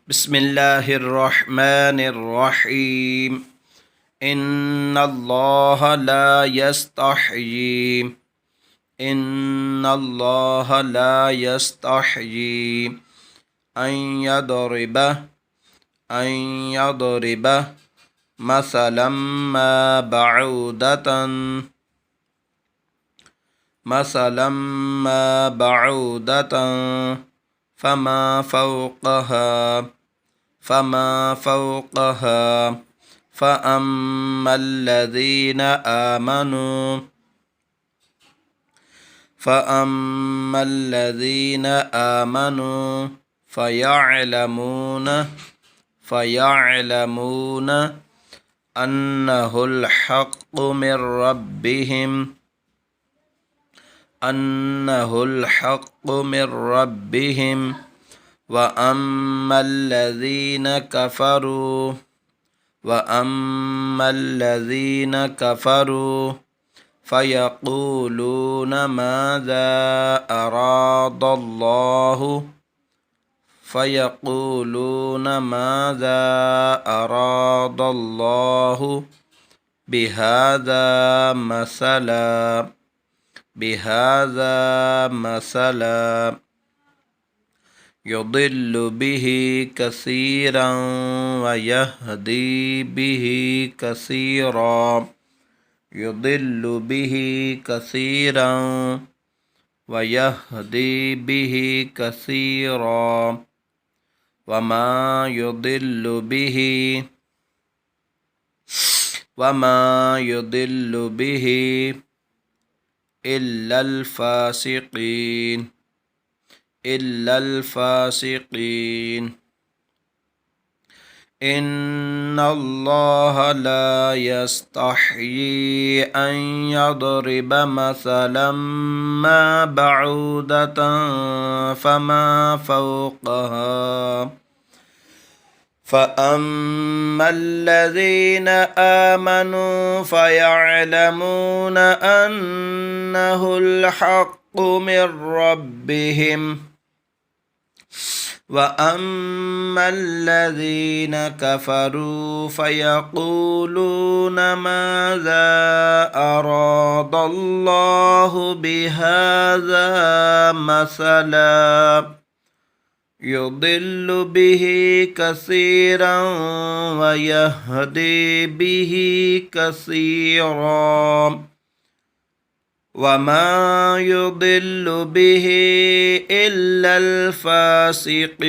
بسم الله الرحمن الرحيم إن الله لا يستحيي إن الله لا يستحيي أن يضرب مثلا ما بعودة فما فوقها فأما الذين آمنوا فيعلمون أنه الحق من ربهم وأما الذين كفروا فيقولون ماذا أراد الله بهذا مثلا يضل به كثيرا ويهدي به كثيرا وما يضل به إلا الفاسقين إن الله لا يستحيي أن يضرب مثلا ما بعودة فما فوقها فأما الذين آمنوا فيعلمون أنه الحق من ربهم وأما الذين كفروا فيقولون ماذا أراد الله بهذا مثلا يضل به كثيرا ويهدي به كثيرا وما يضل به إلا الفاسقين